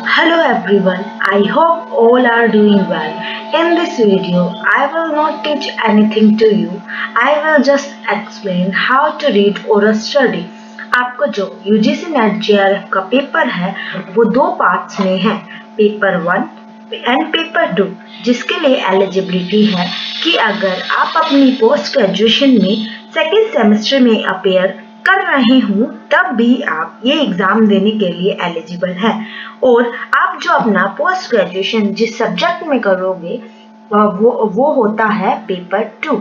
Hello everyone, I hope all are doing well. In this video, I will not teach anything to you. I will just explain how to read or study. आपको जो UGC net JRF का paper है वो दो parts में है, paper 1 and paper 2, जिसके लिए एलिजिबिलिटी है कि अगर आप अपनी पोस्ट ग्रेजुएशन में सेकेंड सेमेस्टर में अपेयर कर रहे हूँ तब भी आप ये एग्जाम देने के लिए एलिजिबल है। और आप जो अपना पोस्ट ग्रेजुएशन जिस सब्जेक्ट में करोगे वो होता है पेपर 2।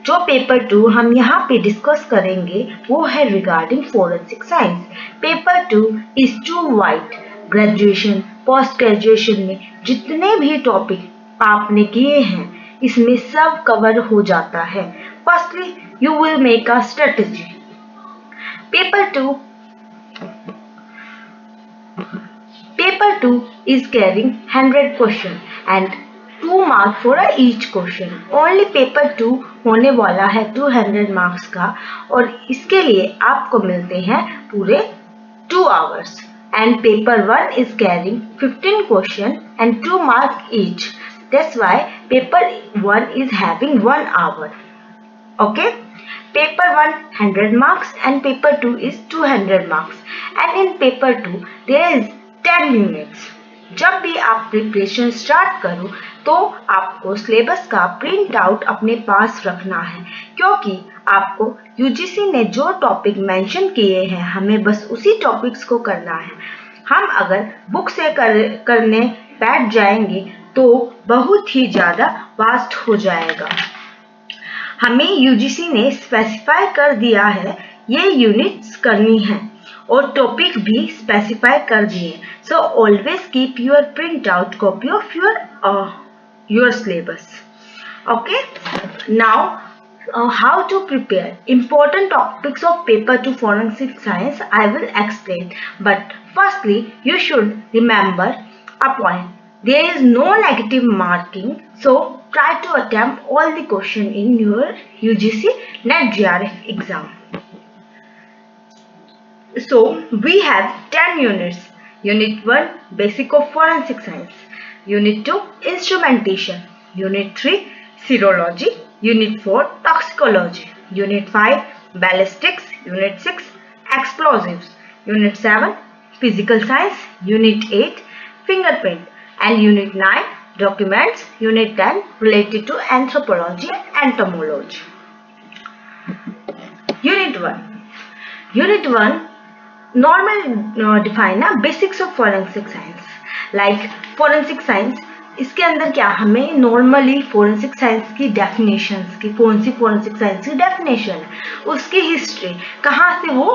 जो पेपर 2 हम यहाँ पे डिस्कस करेंगे वो है regarding forensic science. Paper 2 is too wide. Graduation post graduation में जितने भी टॉपिक आपने किए हैं इसमें सब कवर हो जाता है। Firstly you will make a strategy. Paper 2 is carrying 100 question and 2 marks for each question. Only paper 2 होने वाला है 200 marks का और इसके लिए आपको मिलते हैं पूरे 2 hours. And paper 1 is carrying 15 question and 2 marks each. That's why paper 1 is having 1 hour. Okay? Paper 1 100 marks and paper 2 is 200 marks. And in paper 2 there is 10 units. जब भी आप प्रिपरेशन स्टार्ट करो तो आपको सिलेबस का print out अपने पास रखना है, क्योंकि आपको यूजीसी ने जो टॉपिक मेंशन किए हैं हमें बस उसी टॉपिक्स को करना है। हम अगर बुक से करने बैठ जाएंगे तो बहुत ही ज़्यादा वास्ट हो जाएगा। हमें यूजीसी ने स्पेसिफाई कर दिया है ये यूनिट्स करनी है और टॉपिक भी स्पेसिफाई कर दिए। So always keep your print out copy of your syllabus. Okay, now how to prepare important topics of paper 2 forensic science I will explain, but firstly you should remember a point. There is no negative marking, so try to attempt all the question in your UGC NET JRF exam. So we have 10 units. Unit 1 Basic of Forensic Science, Unit 2 Instrumentation, Unit 3 Serology, Unit 4 Toxicology, Unit 5 Ballistics, Unit 6 Explosives, Unit 7 Physical Science, Unit 8 Fingerprint, and Unit 9 Documents, Unit 10 related to Anthropology and Entomology. Unit 1 normal define basics of forensic science. Like forensic science, इसके अंदर क्या हमें normally forensic science की definitions की forensic science की definition है, उसकी history कहाँ से वो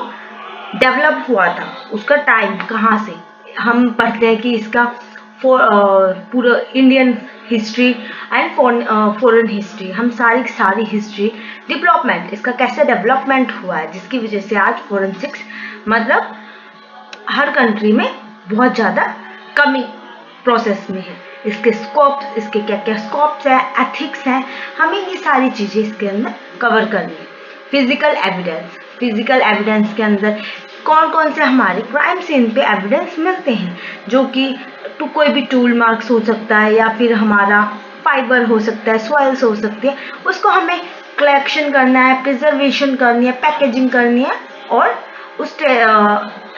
डेवलप हुआ था, उसका टाइम कहाँ से, हम पढ़ते हैं कि इसका पूरा Indian history and foreign history, हम सारी हिस्ट्री, डेवलपमेंट, इसका कैसे डेवलपमेंट हुआ है जिसकी वजह से आज फोरेंसिक्स मतलब हर कंट्री में बहुत ज़्यादा कमी प्रोसेस में है। इसके स्कोप्स, इसके क्या क्या स्कोप्स हैं, एथिक्स हैं, हमें ये सारी चीज़ें इसके अंदर कवर करनी है। फिजिकल एविडेंस के अंदर कौन कौन से हमारे क्राइम सीन पे एविडेंस मिलते हैं, जो कि कोई भी टूल मार्क्स हो सकता है या फिर हमारा फाइबर हो सकता है, सॉइल्स हो सकती है, उसको हमें कलेक्शन करना है, प्रिजर्वेशन करनी है, पैकेजिंग करनी है और उस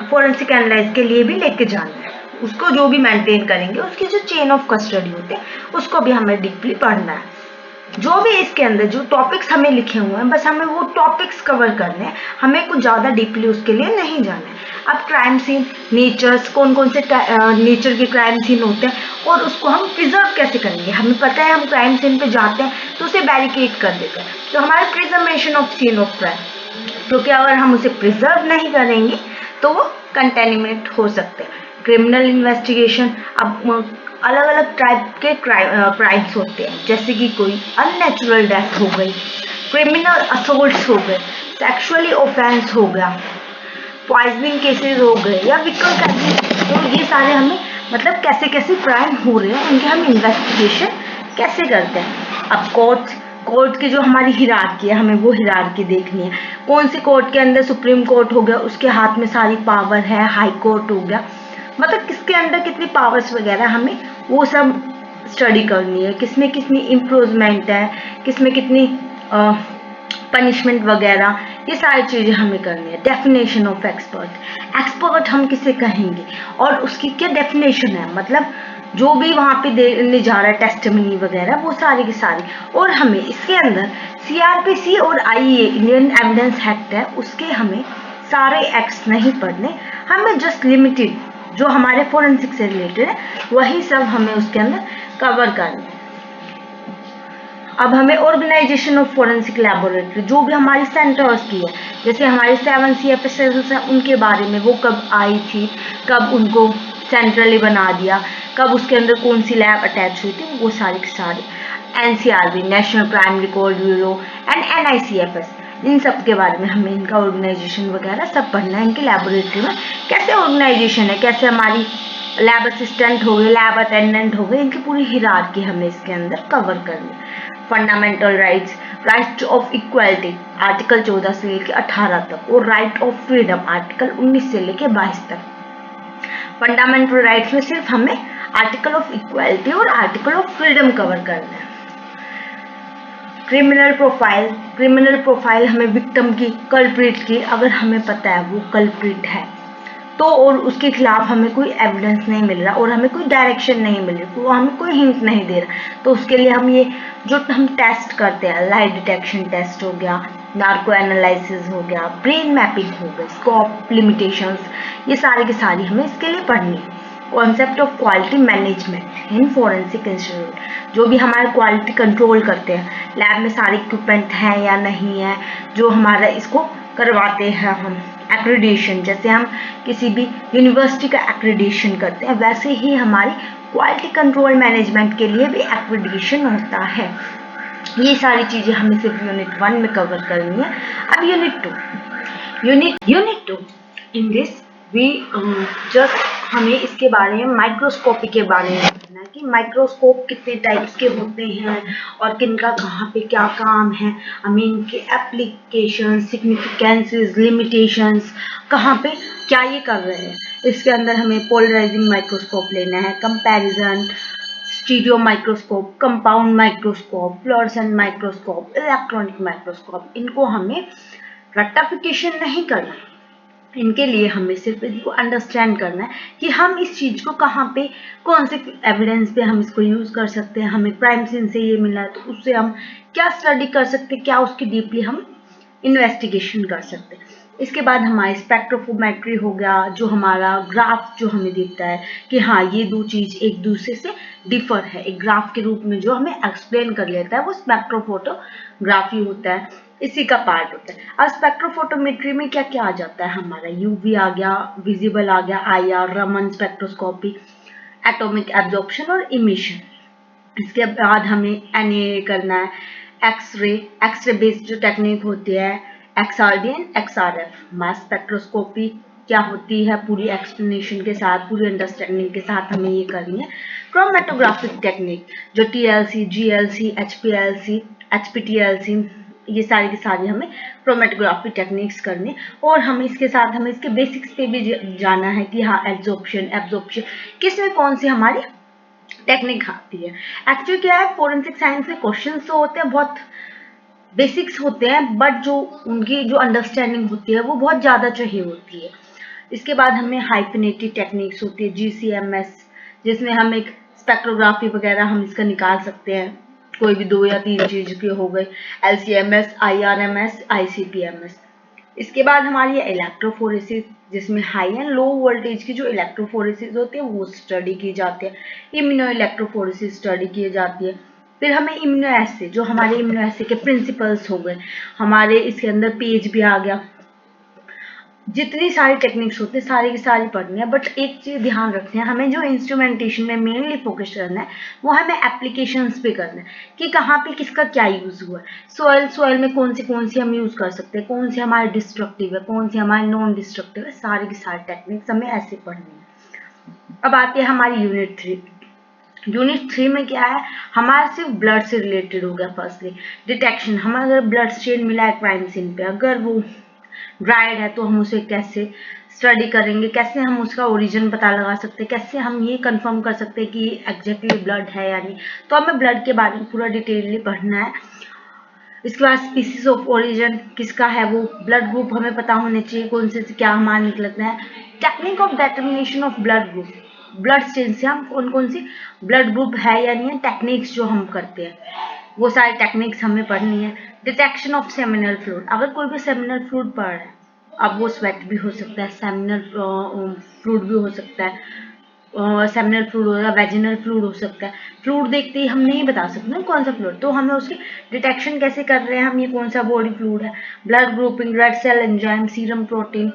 फोरेंसिक एनालाइज के लिए भी लेके जाना है। उसको जो भी मेंटेन करेंगे उसकी जो चेन ऑफ कस्टडी होते हैं उसको भी हमें डीपली पढ़ना है। जो भी इसके अंदर जो टॉपिक्स हमें लिखे हुए हैं बस हमें वो टॉपिक्स कवर करने हैं, हमें कुछ ज़्यादा डीपली उसके लिए नहीं जाना है। अब क्राइम सीन नेचर्स, कौन कौन से नेचर के क्राइम सीन होते हैं और उसको हम प्रिजर्व कैसे करेंगे। हमें पता है हम क्राइम सीन पे जाते हैं तो उसे बैरिकेड कर देते हैं, तो हमारा preservation of scene of crime, क्योंकि अगर हम उसे प्रिजर्व नहीं करेंगे तो वो कंटेमिनेट हो सकते हैं। क्रिमिनल इन्वेस्टिगेशन, अब अलग अलग टाइप के क्राइम्स होते हैं, जैसे कि कोई अननेचुरल डेथ हो गई, क्रिमिनल असोल्ट्स हो गए, सेक्सुअली ऑफेंस हो गया, पॉइजनिंग केसेस हो गए या व्हीकल कैसे, तो ये सारे हमें मतलब कैसे कैसे क्राइम हो रहे हैं उनके हम इन्वेस्टिगेशन कैसे करते हैं। अब कोर्ट की जो हमारी हिरार्की है हमें वो हिरार्की देखनी है। कौन सी कोर्ट के अंदर सुप्रीम कोर्ट हो गया, उसके हाथ में सारी पावर है, हाई कोर्ट हो गया, मतलब किसके अंदर कितनी पावर्स वगैरह हमें वो सब स्टडी करनी है, किसमें कितनी इम्प्रूवमेंट है, किसमें कितनी पनिशमेंट वगैरह, ये सारी चीजें हमें करनी है। डेफिनेशन ऑफ एक्सपर्ट, एक्सपर्ट हम किसे कहेंगे और उसकी क्या डेफिनेशन है, मतलब जो भी वहाँ पे देने जा रहा है टेस्टिमनी वगैरह, वो सारी की सारी। और हमें इसके अंदर CRPC और IEA इंडियन एविडेंस एक्ट है, उसके हमें सारे एक्ट्स नहीं पढ़ने, हमें जस्ट लिमिटेड जो हमारे फोरेंसिक से रिलेटेड है वही सब हमें उसके अंदर कवर करना है। अब हमें ऑर्गेनाइजेशन ऑफ फोरेंसिक लैबोरेटरी, जो भी हमारी सेंटर्स की है, जैसे हमारी 7 CFSs हैं, उनके बारे में, वो कब आई थी, कब उनको सेंट्रली बना दिया, कब उसके अंदर कौन सी लैब अटैच हुई थी, वो सारी की सारी। NCRB national crime record bureau and NICFS, इन सब के बारे में हमें इनका ऑर्गेनाइजेशन वगैरह सब पढ़ना है। इनकी लैबोरेटरी में कैसे ऑर्गेनाइजेशन है, कैसे हमारी लैब असिस्टेंट हो गए, लैब अटेंडेंट हो गए, इनकी पूरी हिरार्की हमें इसके अंदर कवर करनी है। Fundamental rights, right of equality article 14 से लेकर 18 तक, और राइट ऑफ फ्रीडम आर्टिकल 19 से लेकर 22 तक। फंडामेंटल राइट्स में सिर्फ हमें आर्टिकल ऑफ इक्वालिटी और आर्टिकल ऑफ फ्रीडम कवर करना है। क्रिमिनल प्रोफाइल, क्रिमिनल प्रोफाइल हमें विक्टिम की, कल्प्रिट की, अगर हमें पता है वो कल्प्रिट है तो, और उसके खिलाफ हमें कोई एविडेंस नहीं मिल रहा और हमें कोई डायरेक्शन नहीं मिल रही, वो हमें कोई हिंट नहीं दे रहा, तो उसके लिए हम ये जो हम टेस्ट करते हैं, लाई डिटेक्शन टेस्ट हो गया, नार्को एनालिसिस हो गया, ब्रेन मैपिंग हो गया, स्कोप लिमिटेशंस, ये सारी की सारी हमें इसके लिए पढ़नी है। Concept of quality management in forensic institute, जो भी हमारे क्वालिटी कंट्रोल करते हैं, लैब में सारे इक्विपमेंट हैं या नहीं है, जो हमारा इसको करवाते हैं हम एक्रेडिशन, जैसे हम किसी भी यूनिवर्सिटी का एक्रेडिशन करते हैं, वैसे ही हमारी क्वालिटी कंट्रोल मैनेजमेंट के लिए भी एक्रेडिशन होता है। ये सारी चीजें हमें सिर्फ यूनिट 1 में कवर करनी है। अब unit two in this we just हमें इसके बारे में, माइक्रोस्कोपी के बारे में बताना है कि माइक्रोस्कोप कितने टाइप्स के होते हैं और किनका कहाँ पे क्या काम है, हमें इनके एप्लीकेशन, सिग्निफिकेंसेस, लिमिटेशंस, कहाँ पे क्या ये कर रहे हैं। इसके अंदर हमें पोलराइजिंग माइक्रोस्कोप लेना है, comparison, stereo microscope, compound microscope, fluorescent microscope, electronic microscope, इनको हमें रेक्टिफिकेशन नहीं करना, इनके लिए हमें सिर्फ इनको अंडरस्टैंड करना है कि हम इस चीज को कहाँ पे, कौन से एविडेंस पे हम इसको यूज कर सकते हैं, हमें क्राइम सीन से ये मिला है तो उससे हम क्या स्टडी कर सकते हैं, क्या उसकी डीपली हम इन्वेस्टिगेशन कर सकते हैं। इसके बाद हमारी स्पेक्ट्रोफोमेट्री हो गया, जो हमारा ग्राफ जो हमें दिखता है कि हाँ ये दो चीज एक दूसरे से डिफर है, एक ग्राफ के रूप में जो हमें एक्सप्लेन कर लेता है, वो स्पेक्ट्रोफोटोग्राफी होता है, इसी का पार्ट होता है। अब स्पेक्ट्रोफोटोमेट्री में क्या क्या आ जाता है, हमारा यूवी आ गया, विजिबल आ गया, IR, Raman spectroscopy, atomic absorption और इमिशन। इसके बाद हमें NA करना है, एक्सरे बेस्ड जो टेक्निक होती है, XRD and XRF। Mass spectroscopy क्या होती है, पूरी एक्सप्लेनेशन के साथ, पूरी अंडरस्टैंडिंग के साथ हमें ये करनी है। क्रोमेटोग्राफिक टेक्निक जो TLC, GLC, HPLC, HPTLC, ये सारी की सारी हमें क्रोमेटोग्राफी टेक्निक्स करनी, और हमें इसके साथ हमें इसके बेसिक्स पे भी जाना है कि हाँ एब्जॉर्प्शन किसमें कौन सी हमारी टेक्निक आती है। एक्चुअली क्या है, फोरेंसिक साइंस में क्वेश्चंस तो होते हैं, बहुत बेसिक्स होते हैं, बट जो उनकी जो अंडरस्टैंडिंग होती है वो बहुत ज़्यादा चाहिए होती है। इसके बाद हमें हाइफिनेटेड टेक्निक्स होती है, GCMS, जिसमें हम एक स्पेक्ट्रोग्राफी वगैरह हम इसका निकाल सकते हैं, कोई भी 2 या 3 चीज के हो गए, LCMS, IRMS, ICP-MS। इसके बाद हमारी इलेक्ट्रोफोरेसिस, जिसमें हाई एंड लो वोल्टेज की जो इलेक्ट्रोफोरेसिस होती है वो स्टडी की जाती है, इम्यूनो इलेक्ट्रोफोरेसिस स्टडी की जाती है। फिर हमें इम्यूनो एसे, जो हमारे इम्यूनो एसे के प्रिंसिपल्स हो गए, हमारे इसके अंदर पेज भी आ गया, जितनी सारी टेक्निक्स होती है सारी की सारी पढ़नी है। बट एक चीज ध्यान रखते हैं, हमें जो इंस्ट्रूमेंटेशन में मेनली फोकस करना है वो हमें एप्लीकेशंस पे करना है कि कहाँ पे किसका क्या यूज हुआ है, सॉइल में कौन सी हम यूज कर सकते हैं, कौन सी हमारे डिस्ट्रक्टिव है, कौन सी हमारे नॉन डिस्ट्रक्टिव है, सारी की सारी टेक्निक्स हमें ऐसे पढ़नी है। अब आती है हमारी यूनिट 3 में क्या है, हमारा सिर्फ ब्लड से रिलेटेड हो गया। फर्स्टली डिटेक्शन, हमें अगर ब्लड स्टेन मिला है क्राइम सीन पे, अगर वो ड्राइड है तो हम उसे कैसे स्टडी करेंगे, कैसे हम उसका ओरिजिन पता लगा सकते हैं, कैसे हम ये कंफर्म कर सकते हैं कि एग्जैक्टली ब्लड है या नहीं। तो हमें ब्लड के बारे में पूरा डिटेलली पढ़ना है। इसके बाद स्पीसीज ऑफ ओरिजिन किसका है, वो ब्लड ग्रुप हमें पता होने चाहिए, कौन से क्या हमारा निकलता है। Technique of determination of blood group, blood stain से हम कौन कौन सी ब्लड ग्रुप है या नहीं है, टेक्निक्स जो हम करते हैं वो सारी टेक्निक्स हमें पढ़नी है। डिटेक्शन ऑफ सेमिनल फ्लूइड, अगर कोई भी सेमिनल फ्लूइड पढ़ रहा है, अब वो स्वेट भी हो सकता है, सेमिनल फ्लूइड भी हो सकता है, सेमिनल फ्लूइड होगा, वेजिनल फ्लूइड हो सकता है। फ्लूइड देखते ही हम नहीं बता सकते ना कौन सा फ्लूइड, तो हमें उसकी डिटेक्शन कैसे कर रहे हैं हम, ये कौन सा बॉडी फ्लूइड है। Blood grouping, red cell enzyme, serum protein,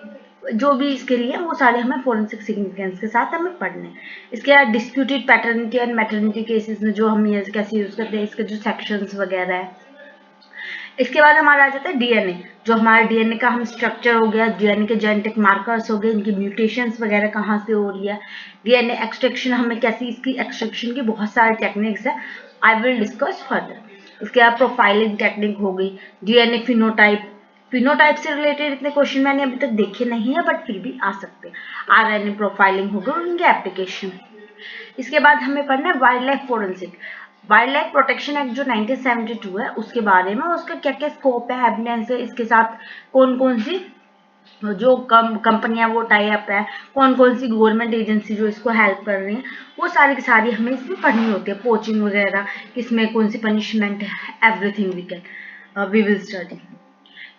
जो भी इसके लिए वो सारे हमें फोरेंसिक सिग्निफिकेंस के साथ हमें पढ़ने। इसके बाद disputed paternity and maternity cases में जो हम ये कैसे यूज करते हैं, इसके जो सेक्शंस वगैरह है। इसके बाद हमारा आ जाता है डीएनए, जो हमारा डीएनए का हम स्ट्रक्चर हो गया, डीएनए के जेनेटिक मार्कर्स हो गए, इनकी म्यूटेशंस वगैरह कहाँ से हो रही है। डीएनए एक्सट्रैक्शन हमें कैसी, इसकी एक्सट्रैक्शन की बहुत सारे टेक्निक्स है, आई विल डिस्कस फर्दर। इसके बाद प्रोफाइलिंग टेक्निक हो गई, डीएनए फिनोटाइप, फिनोटाइप से रिलेटेड इतने क्वेश्चन मैंने अभी तक देखे नहीं है बट फिर भी आ सकते हैं। आरएनए प्रोफाइलिंग हो गई, उनके एप्लीकेशन। इसके बाद हमें पढ़ना है wild life forensic, wild life protection act जो 1972 है उसके बारे में, उसका क्या क्या स्कोप है, एविडेंस है, इसके साथ कौन कौन सी जो कंपनियां वो टाई अप है, कौन कौन सी गवर्नमेंट एजेंसी जो इसको हेल्प कर रही हैं, वो सारी की सारी हमें इसमें पढ़नी होती है। पोचिंग वगैरह किसमें कौन सी पनिशमेंट है, everything we will study.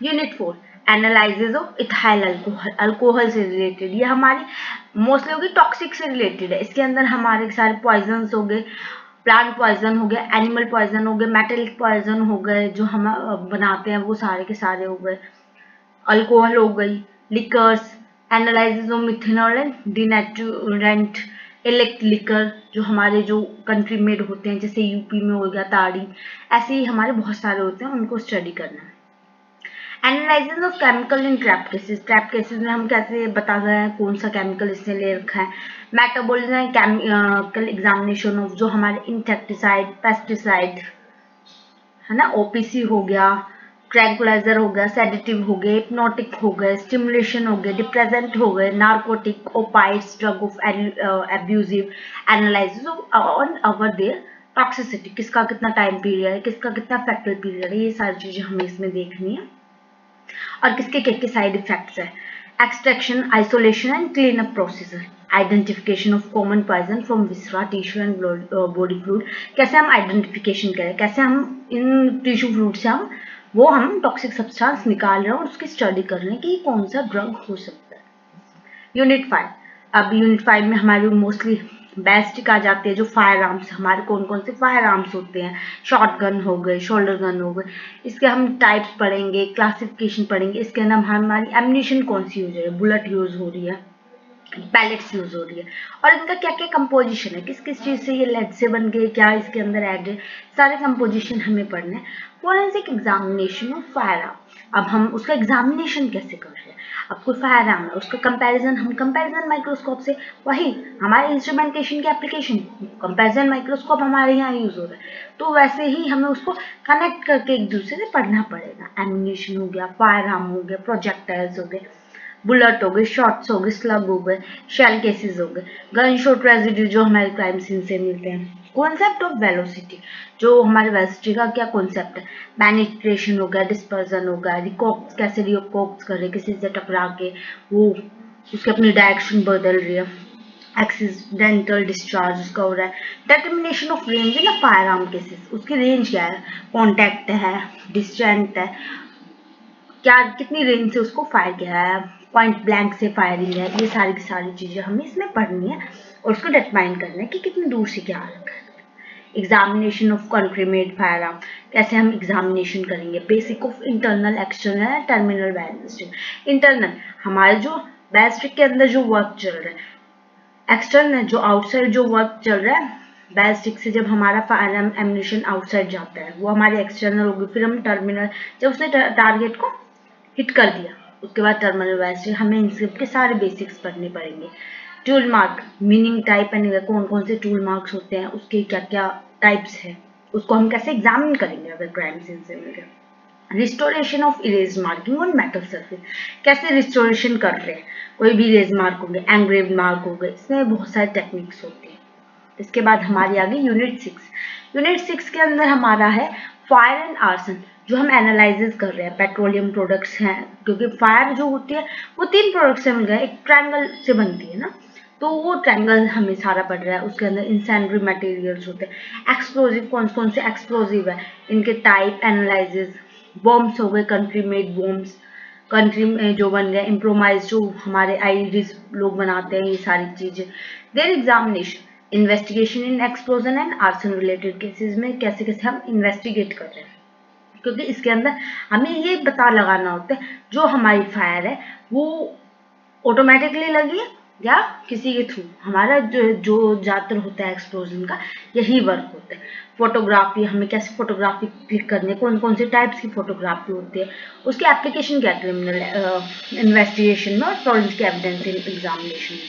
Unit 4 analysis of ethyl alcohol, alcohol से रिलेटेड, ये हमारी मोस्टली होगी टॉक्सिक से रिलेटेड है। इसके अंदर हमारे सारे पॉइजन्स हो गए, प्लांट पॉइजन हो गया, एनिमल पॉइजन हो गए, मेटलिक पॉइजन हो गए, जो हम बनाते हैं वो सारे के सारे हो गए, अल्कोहल हो गई, liquors, analysis of methanol and denaturant, illicit liquor जो हमारे जो कंट्री मेड होते हैं, जैसे यूपी में हो गया ताड़ी, ऐसे ही हमारे बहुत सारे होते हैं, उनको स्टडी करना है। Analysis of chemical in trap cases, trap cases में हम कैसे बता रहे हैं कौन सा केमिकल इसने ले रखा है। Metabolism and chemical examination of जो हमारे इंसेक्टिसाइड, पेस्टिसाइड है ना, ओपीसी हो गया, ट्रैंकुलाइजर हो गया, सेडेटिव हो गए, हिप्नोटिक हो गए, स्टिमुलेशन हो गए, डिप्रेजेंट हो गए, narcotic, opioids, drug of abusive, analysis on our their toxicity, किसका कितना टाइम पीरियड है, किसका कितना फैक्टल पीरियड है, ये सारी चीजें हमें इसमें देखनी है। और किसके क्या साइड इफेक्ट्स है। Extraction, isolation and clean up procedure, identification of common poison from viscera, tissue and body fluid, कैसे हम आइडेंटिफिकेशन करें, कैसे हम इन टिश्यू फ्लूइड से हम टॉक्सिक सब्सटेंस निकाल रहे हैं और उसकी स्टडी कर रहे हैं कि कौन सा ड्रग हो सकता है। यूनिट 5, अब यूनिट 5 में हमारी मोस्टली बैलिस्टिक आ जाते हैं, जो फायर आर्म्स, हमारे कौन कौन से फायर आर्म्स होते हैं, शॉर्ट गन हो गए, शोल्डर गन हो गए, इसके हम टाइप्स पढ़ेंगे, क्लासिफिकेशन पढ़ेंगे, इसके अंदर हमारी एम्यूनिशन कौन सी यूज हो रही है, बुलेट यूज हो रही है, पैलेट्स यूज हो रही है, और इनका क्या क्या कंपोजिशन है, किस किस चीज से ये लेड से बन गए, क्या इसके अंदर ऐड है, सारे कंपोजिशन हमें पढ़ने हैं। Forensic examination of fire arm, अब हम उसका एग्जामिनेशन कैसे कर रहे हैं, अब कोई फायर आर्म है उसका कंपैरिजन हम कंपैरिजन माइक्रोस्कोप से, वही हमारे इंस्ट्रूमेंटेशन की एप्लीकेशन कंपैरिजन माइक्रोस्कोप हमारे यहाँ यूज हो रहा है, तो वैसे ही हमें उसको कनेक्ट करके एक दूसरे से पढ़ना पड़ेगा। एम्यूनिशन हो गया, फायर आर्म हो गया, प्रोजेक्टाइल्स हो गए, बुलेट हो गए, शॉट्स हो गए, स्लग हो गए, शेल केसेस हो गए, गन शॉट रेजिड्यू जो हमारे क्राइम सीन से मिलते हैं, कॉन्सेप्ट ऑफ वेलोसिटी, जो हमारे वेलोसिटी का क्या कॉन्सेप्ट है, पेनिट्रेशन हो गया, डिस्पर्जन हो गया, रिकॉक्स कैसे रिकॉक्स कर रहे, किसी से टकरा के वो उसकी अपनी डायरेक्शन बदल रही है, एक्सीडेंटल डिस्चार्ज उसका हो रहा है, डिटर्मिनेशन ऑफ रेंज है ना फायर आर्म केसेस, उसकी रेंज क्या है, कॉन्टैक्ट है, डिस्टेंट है, क्या कितनी रेंज से उसको फायर किया है, पॉइंट ब्लैंक से फायरिंग है, ये सारी की सारी चीजें हमें इसमें पढ़नी है और उसको डिटरमाइन करना है कि कितनी दूर से क्या रखा है। Examination of country made fire arm, कैसे हम एग्जामिनेशन करेंगे, basic of internal, external, terminal ballistic. Internal हमारे जो बैलिस्टिक के अंदर जो वर्क चल रहा है, एक्सटर्नल जो आउटसाइड जो वर्क चल रहा है बैलिस्टिक से, जब हमारा फायर एम्यूनिशन आउटसाइड जाता है वो हमारे एक्सटर्नल होगी, फिर हम टर्मिनल, जब उसने टारगेट को हिट कर दिया उसके बाद टर्मिनल बैलिस्टिक, हमें इन सब के सारे बेसिक्स पढ़ने पड़ेंगे। Tool mark, meaning, type and कौन कौन से टूल मार्क्स होते हैं, उसके क्या क्या टाइप्स है, उसको हम कैसे एग्जामिन करेंगे अगर क्राइम सीन से मिल गया। Restoration of erase marking on metal surface, कैसे रिस्टोरेशन कर रहे हैं कोई भी इरेज मार्क हो गए, एंग्रेव्ड मार्क हो गए, इसमें बहुत सारे टेक्निक्स होती है। इसके बाद हमारी आ गई यूनिट 6। यूनिट 6 के अंदर हमारा है फायर एंड आर्सन, जो हम एनालाइसिस कर रहे हैं पेट्रोलियम प्रोडक्ट्स हैं, क्योंकि फायर जो होती है वो 3 प्रोडक्ट से मिल गया, एक ट्रायंगल से बनती है ना, तो वो ट्रायंगल हमें सारा पड़ रहा है। उसके अंदर इंसेंडरी मटेरियल्स होते हैं, एक्सप्लोजिव कौन कौन से एक्सप्लोजिव है, इनके टाइप एनालाइसिस, बॉम्ब्स हो गए कंट्री मेड बॉम्ब्स, कंट्री में जो बन गए, इम्प्रोमाइज जो हमारे आईडीज लोग बनाते हैं, ये सारी चीजें। Their examination, investigation in explosion and arson related cases में कैसे कैसे हम इन्वेस्टिगेट कर रहे हैं, क्योंकि इसके अंदर हमें ये पता लगाना होता है जो हमारी फायर है वो ऑटोमेटिकली लगी है या किसी के थ्रू। हमारा जो ज्यादातर होता है एक्सप्लोजन का यही वर्क होता है। फोटोग्राफी, हमें कैसे फोटोग्राफी क्लिक करनी है, कौन कौन से टाइप्स की फोटोग्राफी होती है, उसकी एप्लीकेशन क्या क्रिमिनल इन्वेस्टिगेशन में और फॉरेंसिक एविडेंस एग्जामिनेशन में।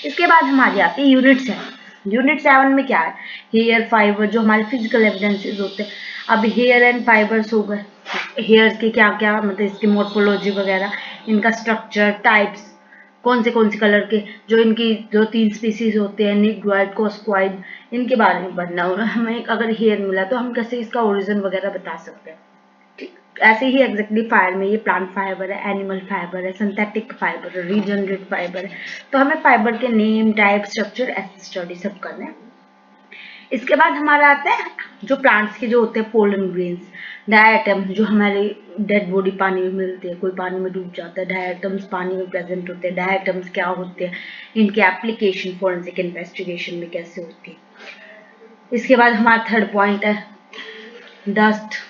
इसके बाद हमारी आती है यूनिट 7। यूनिट 7 में क्या है, हेयर फाइबर, जो हमारे फिजिकल एविडेंसेस होते हैं। अब हेयर एंड फाइबर्स हो गए, हेयर के क्या क्या मतलब इसकी मोर्फोलॉजी वगैरह, इनका स्ट्रक्चर, टाइप्स, कौन से कलर के, जो इनकी जो 3 स्पीसीज होते हैं, निग्रोइड, कॉस्क्वाइड, इनके बारे में पढ़ना होगा हमें। अगर हेयर मिला तो हम कैसे इसका ओरिजिन वगैरह बता सकते हैं। ठीक ऐसे ही एग्जैक्टली फायर में ये प्लांट फाइबर है, एनिमल फाइबर है, सिंथेटिक फाइबर है, रीजनरेट फाइबर है, तो हमें फाइबर के नेम, टाइप, स्ट्रक्चर ऐसे स्टडी सब करना है। इसके बाद हमारा आता है जो प्लांट्स के जो होते हैं पोलन ग्रेन्स, डायटम, जो हमारे डेड बॉडी पानी में मिलते हैं, कोई पानी में डूब जाता है, डायटम्स पानी में प्रेजेंट होते हैं। डायटम्स क्या होते हैं, इनकी एप्लीकेशन फॉरेंसिक इन्वेस्टिगेशन में कैसे होती है। इसके बाद हमारा थर्ड पॉइंट है dust.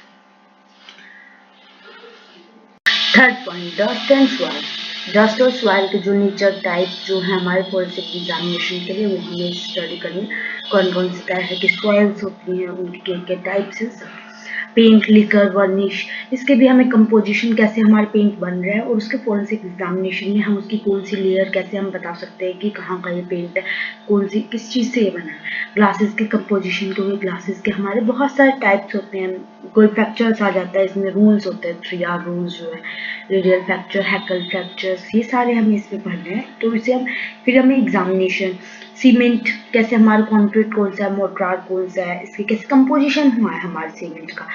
Third point dust and soil. Dust और सॉइल के जो नेचर टाइप जो है हमारे फॉरेंसिक एग्जामिनेशन के लिए, वो हमें स्टडी करनी है। कौन कौन सी तरह की सॉइल्स होती हैं, उनके क्या टाइप्स हैं। पेंट, लिकर, वर्निश, इसके भी हमें कंपोजिशन कैसे हमारे पेंट बन रहा है, और उसके फॉरेंसिक एग्जामिनेशन में हम उसकी कौन सी लेयर कैसे हम बता सकते हैं कि कहाँ का ये पेंट है, कौन सी किस चीज़ से ये बना है। ग्लासेस के कंपोजिशन के हुए, ग्लासेस के हमारे बहुत सारे टाइप्स होते हैं, कोई फ्रैक्चर्स आ जाता है, इसमें रूल्स होते हैं, 3R रूल्स जो है, रेडियल फ्रैक्चर, हैकल फ्रैक्चर्स, ये सारे हमें इसमें पढ़ने हैं। तो इसे हम फिर हमें एग्जामिनेशन, सीमेंट कैसे हमारा, कॉन्क्रीट कौन सा है, मोर्टार कौन सा है, इसके कैसे कंपोजिशन हुआ है हमारे सीमेंट का,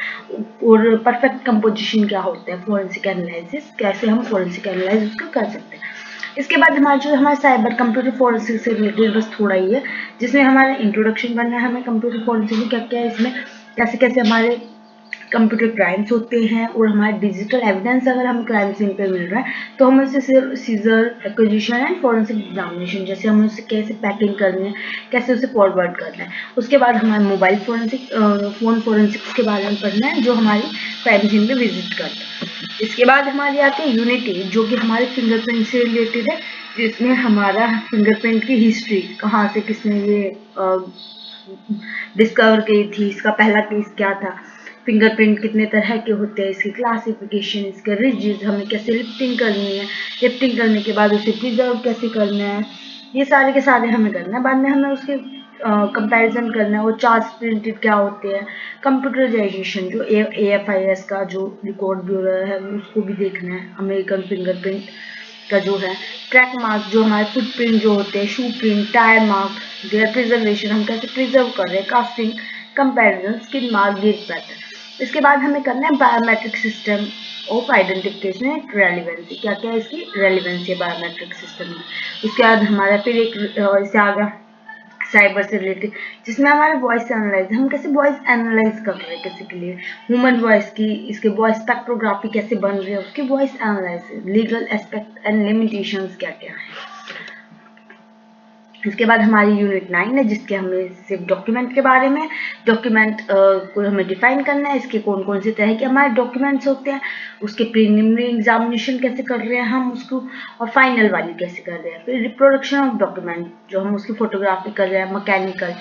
और परफेक्ट कंपोजिशन क्या होता है, फॉरेंसिक एनालिसिस कैसे हम फॉरेंसिक एनालिसिस उसका कर सकते हैं। इसके बाद हमारा साइबर कंप्यूटर फॉरेंसिक से रिलेटेड बस थोड़ा ही है, जिसमें हमारा इंट्रोडक्शन करना है हमें कंप्यूटर फॉरेंसिक में क्या क्या है, इसमें कैसे कैसे हमारे कंप्यूटर क्राइम्स होते हैं, और हमारे डिजिटल एविडेंस अगर हमें क्राइम सीन पे मिल रहा है तो हमें उसे seizure, acquisition and forensic examination, जैसे हमें उसे कैसे पैकिंग करनी है, कैसे उसे फॉरवर्ड करना है। उसके बाद हमारे मोबाइल फॉरेंसिक, फोन फॉरेंसिक्स के बारे में पढ़ना है, जो हमारी क्राइम सीन पे विजिट करता है। इसके बाद हमारी आती है यूनिट 8, जो कि हमारे फिंगरप्रिंट से रिलेटेड है, जिसमें हमारा फिंगरप्रिंट की हिस्ट्री, कहाँ से किसने ये डिस्कवर की थी, इसका पहला केस क्या था, फिंगरप्रिंट कितने तरह के होते हैं, इसकी क्लासिफिकेशन, इसके रिजेस, हमें कैसे लिफ्टिंग करनी है, लिफ्टिंग करने के बाद उसे प्रिजर्व कैसे करना है, ये सारे के सारे हमें करना है। बाद में हमें उसके कंपैरिजन करना है, वो चार्ज प्रिंटेड क्या होते हैं, कंप्यूटराइजेशन, जो AFIS का जो रिकॉर्ड ब्यूरो है उसको भी देखना है, अमेरिकन फिंगरप्रिंट का जो है, ट्रैक मार्क, जो हमारे फुटप्रिंट जो होते हैं, shoe print, tyre mark, their preservation, हम कैसे प्रिजर्व कर रहे हैं, casting, comparison, skin mark, gauge pattern. इसके बाद हमें करना है biometric system of identification and relevancy, क्या क्या है इसकी रेलिवेंसी है बायोमेट्रिक सिस्टम में। उसके बाद हमारा फिर एक इससे आ गया साइबर से रिलेटेड, जिसमें हमारे वॉइस एनालाइज, हम कैसे वॉइस एनालाइज कर रहे हैं किसी के लिए, ह्यूमन वॉइस की, इसके वॉइस स्पेक्ट्रोग्राफी कैसे बन रही है, उसकी voice analyse, legal aspect and limitations क्या क्या है। इसके बाद हमारी यूनिट 9 है, जिसके हमें सिर्फ डॉक्यूमेंट के बारे में, डॉक्यूमेंट को हमें डिफाइन करना है, इसके कौन कौन से तरह के हमारे डॉक्यूमेंट्स होते हैं, उसके प्रीलिमिनरी एग्जामिनेशन कैसे कर रहे हैं हम उसको, और फाइनल वाली कैसे कर रहे हैं। फिर रिप्रोडक्शन ऑफ डॉक्यूमेंट, जो हम उसकी फोटोग्राफी कर रहे हैं, मैकेनिकल,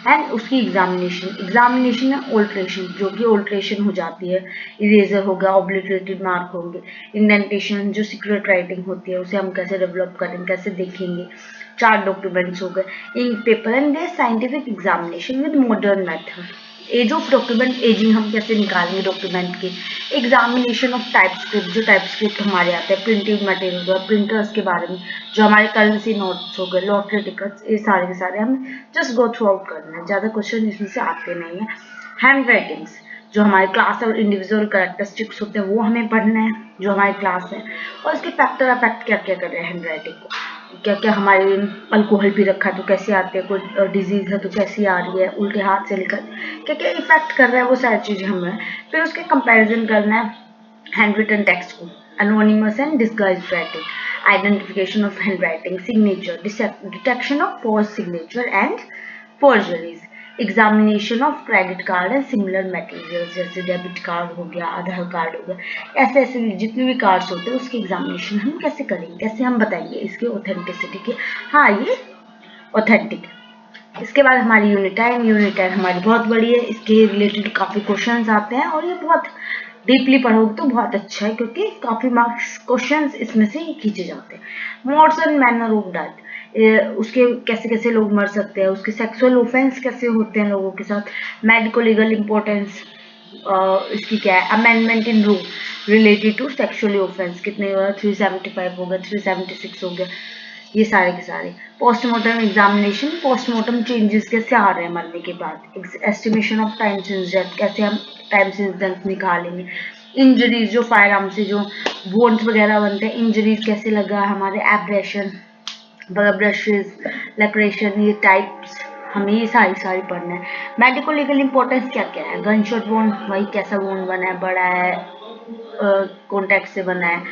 एंड उसकी एग्जामिनेशन में ऑल्ट्रेशन, जो कि ऑल्ट्रेशन हो जाती है, इरेजर होगा, ऑब्लिटरेटेड मार्क होंगे, इंडेंटेशन, जो सीक्रेट राइटिंग होती है उसे हम कैसे डेवलप करेंगे, कैसे देखेंगे। 4 डॉक्यूमेंट्स हो गए, ink paper and their scientific examination with modern method, age of document, ageing हम कैसे निकालेंगे डॉक्यूमेंट की, एग्जामिनेशन ऑफ टाइपस्क्रिप्ट, जो टाइपस्क्रिप्ट हमारे आते हैं, प्रिंटेड मटेरियल हुआ, प्रिंटर्स के बारे में, जो हमारे करेंसी नोट्स हो गए, लॉटरी टिकट्स, ये सारे के सारे हम जस्ट गो थ्रू आउट करना है, ज़्यादा क्वेश्चन इसमें से आते नहीं है। हैंड राइटिंग्स, जो हमारे क्लास और इंडिविजुअल कैरेक्टरिस्टिक्स होते हैं वो हमें पढ़ना है, जो हमारी क्लास है, और इसके फैक्टर अफेक्ट क्या क्या कर रहे हैं हैंड राइटिंग को, क्या क्या हमारे अल्कोहल भी रखा है तो कैसे आते हैं, कोई डिजीज है तो कैसी आ रही है, उल्टे हाथ से लिखा क्या क्या इफेक्ट कर रहा है, वो सारी चीज़ें हमें फिर उसके कंपैरिजन करना है हैंड रिटन टेक्स्ट को, anonymous and disguised writing, identification of handwriting, signature, detection of false signature and forgeries, examination of credit card and similar materials, जैसे डेबिट कार्ड हो गया, आधार कार्ड हो गया, ऐसे ऐसे जितने भी कार्ड्स होते हैं उसकी एग्जामिनेशन हम कैसे करेंगे, कैसे हम बताएंगे इसकी ऑथेंटिसिटी की, हाँ ये ऑथेंटिक। इसके बाद हमारी यूनिट टाइम हमारी बहुत बड़ी है, इसके रिलेटेड काफ़ी क्वेश्चंस आते हैं और ये बहुत डीपली पढ़ोगे तो बहुत अच्छा है क्योंकि काफ़ी मार्क्स क्वेश्चंस इसमें से खींचे जाते हैं। Modes and manner of death, उसके कैसे कैसे लोग मर सकते हैं, उसके सेक्सुअल ऑफेंस कैसे होते हैं लोगों के साथ, मेडिको लीगल इम्पोर्टेंस इसकी क्या है, amendment in rule related to sexually offence कितने 375 हो गया, 376 हो गया, ये सारे के सारे। पोस्टमार्टम एग्जामिनेशन, पोस्टमार्टम चेंजेस कैसे आ रहे हैं मरने के बाद, estimation of time since death, कैसे हम टाइम सिंस डेथ निकालेंगे, इंजरीज जो फायर आर्म से जो बोन्स वगैरह बनते हैं, इंजरीज कैसे लगा हमारे, एब्रेशन, ब्रशेस, लैक्रेशन, ये टाइप्स हमें ये सारी पढ़ना है। मेडिको लीगल इंपॉर्टेंस क्या क्या है, गन शॉट वोन, वही कैसा वोन बना है, बड़ा है, कॉन्टैक्ट से बना है,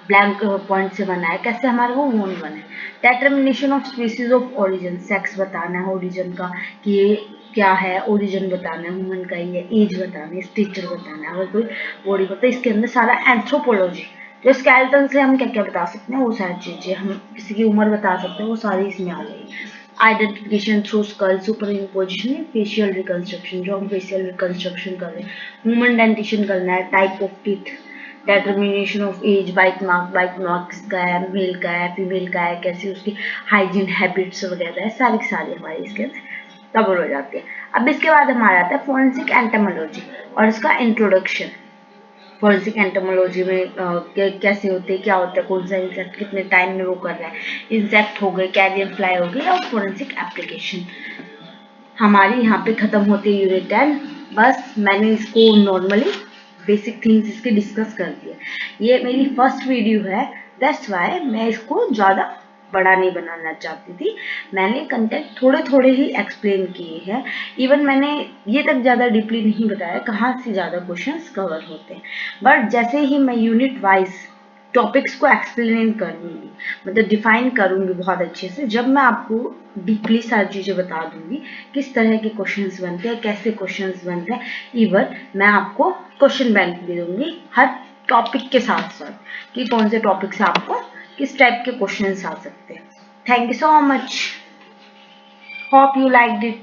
ब्लैंक पॉइंट से बना है, कैसे हमारा वो वोन बना है। Determination of species of origin, sex बताना है ओरिजिन का कि ये क्या है, ओरिजिन बताना है ह्यूमन का, ये एज बताना है, स्टेचर बताना है, अगर कोई बॉडी होता है इसके अंदर सारा एंथ्रोपोलॉजी, जो स्केलेटन से हम क्या क्या बता सकते हैं वो सारी चीजें, हम किसी की उम्र बता सकते हैं वो सारी इसमें आ जाएगी। Identification through skull, super imposition, facial reconstruction, जो हम फेशियल रिकंस्ट्रक्शन कर रहे हैं, ह्यूमन डेंटिशन करना है, type of teeth, determination of age, bite mark किसका है, मेल का है, फीमेल का है, कैसे उसकी हाइजीन हैबिट्स वगैरह है, सारी सारी हमारी इसके अंदर कवर हो जाती है। अब इसके बाद हमारा आता है फोरेंसिक एंटोमोलॉजी और इसका इंट्रोडक्शन। फॉरेंसिक एंटोमोलॉजी में कैसे होते हैं, क्या होता है, कौन सा इंसेक्ट कितने टाइम में वो कर रहा है, इंसेक्ट हो गए, कैरियर फ्लाई हो गई, और फॉरेंसिक एप्लीकेशन हमारी यहाँ पे खत्म होती है यूनिट 10। बस मैंने इसको नॉर्मली बेसिक थिंग्स इसके डिस्कस कर दिए, ये मेरी फर्स्ट वीडियो है, दैट्स वाई मैं इसको ज़्यादा बड़ा नहीं बनाना चाहती थी, मैंने कंटेंट थोड़े थोड़े ही एक्सप्लेन किए हैं, इवन मैंने ये तक ज़्यादा डीपली नहीं बताया कहाँ से ज़्यादा क्वेश्चंस कवर होते हैं, बट जैसे ही मैं यूनिट वाइज टॉपिक्स को एक्सप्लेन करूँगी, मतलब डिफाइन करूँगी बहुत अच्छे से, जब मैं आपको डीपली सारी चीज़ें बता दूंगी किस तरह के क्वेश्चंस बनते हैं, कैसे क्वेश्चंस बनते हैं, इवन मैं आपको क्वेश्चन बैंक भी दूंगी हर टॉपिक के साथ साथ कि कौन से टॉपिक से आपको किस टाइप के क्वेश्चंस आ सकते हैं। Thank you so much, hope you liked it.